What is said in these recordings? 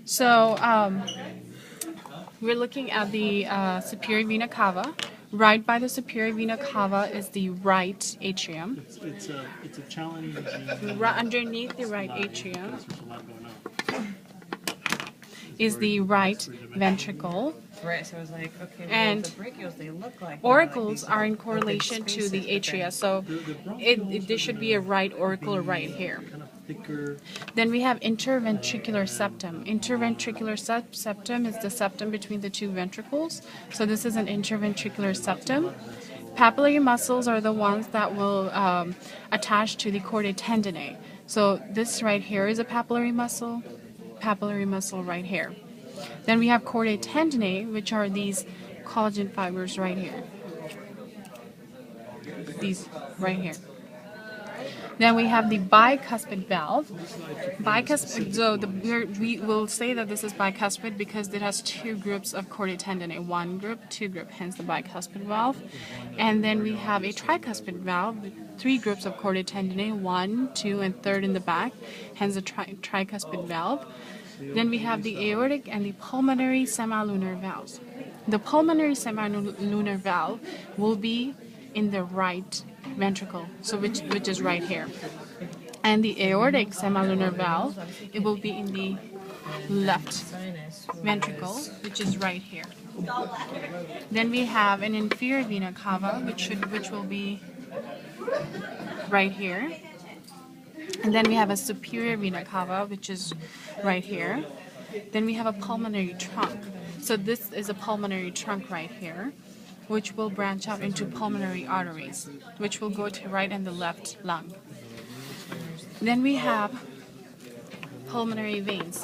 So we're looking at the superior vena cava. Right by the superior vena cava is the right atrium. It's a challenge. Right underneath the right atrium There's a lot going on. is the right ventricle. Right, so I was like, okay, well, And the brachials, they look like auricles are in correlation to the atria, so there should be a right auricle right here. Kind of thicker. Then we have interventricular septum. Interventricular septum is the septum between the two ventricles. So this is an interventricular septum. Papillary muscles are the ones that will attach to the chordae tendineae. So this right here is a papillary muscle right here. Then we have chordae tendineae, which are these collagen fibers right here. These right here. Then we have the bicuspid valve. Bicuspid, so we will say that this is bicuspid because it has two groups of chordae tendineae. One group, two group, hence the bicuspid valve. And then we have a tricuspid valve with three groups of chordae tendineae, 1, 2, and 3rd in the back, hence the tricuspid valve. Then we have the aortic and the pulmonary semilunar valves. The pulmonary semilunar valve will be in the right ventricle, so which is right here. And the aortic semilunar valve, it will be in the left ventricle, which is right here. Then we have an inferior vena cava, which will be right here. And then we have a superior vena cava, which is right here. Then we have a pulmonary trunk. So this is a pulmonary trunk right here, which will branch out into pulmonary arteries, which will go to right and the left lung. Then we have pulmonary veins.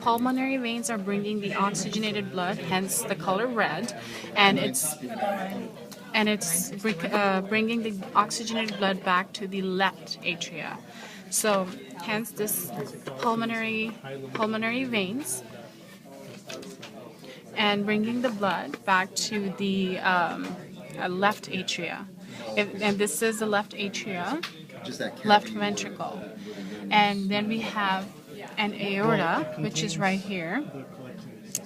Pulmonary veins are bringing the oxygenated blood, hence the color red, and it's bringing the oxygenated blood back to the left atria. So hence this pulmonary veins and bringing the blood back to the left atria. And this is the left atria, left ventricle. And then we have an aorta, which is right here.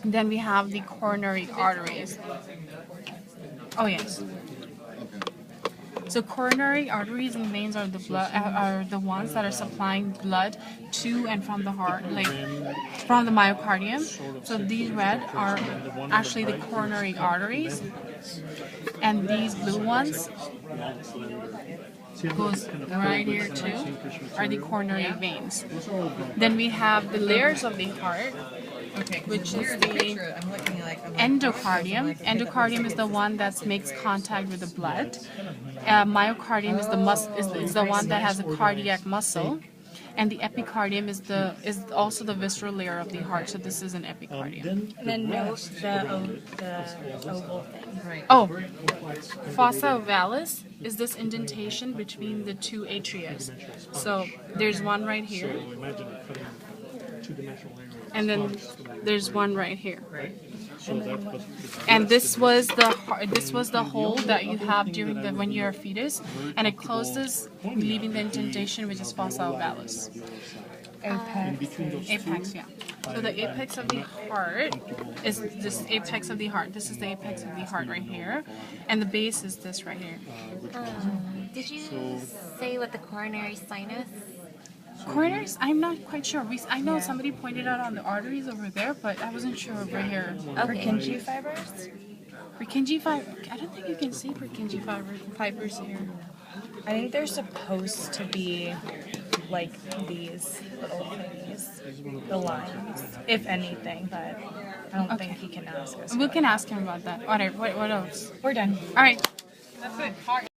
And then we have the coronary arteries. Oh yes. So coronary arteries and veins are the ones that are supplying blood to and from the heart, like from the myocardium. So these red are actually the coronary arteries, and these blue ones goes right here too are the coronary veins. Then we have the layers of the heart, which is the endocardium. Endocardium is the one that makes contact with the blood. Myocardium is the one that has a cardiac muscle, and the epicardium is also the visceral layer of the heart. So this is an epicardium. And then note the oval thing. right. Oh, fossa ovalis is this indentation between the two atria. So there's one right here, Imagine cutting two-dimensional area. and then there's one right here. So And this was the hole that you have during when you're a fetus, and it closes, leaving the indentation, which is fossa ovalis. Apex, yeah. So the apex of the heart is this apex of the heart. This is the apex of the heart right here, and the base is this right here. Did you say what the coronary sinus? Coronaries? I'm not quite sure. I know somebody pointed out on the arteries over there, but I wasn't sure over here. Purkinje fibers? Purkinje fiber. I don't think you can see Purkinje fibers here. I think they're supposed to be like these little thingies, the lines, if anything, but I don't think he can ask us. We can ask him about that. All right. What else? We're done. All right. That's it.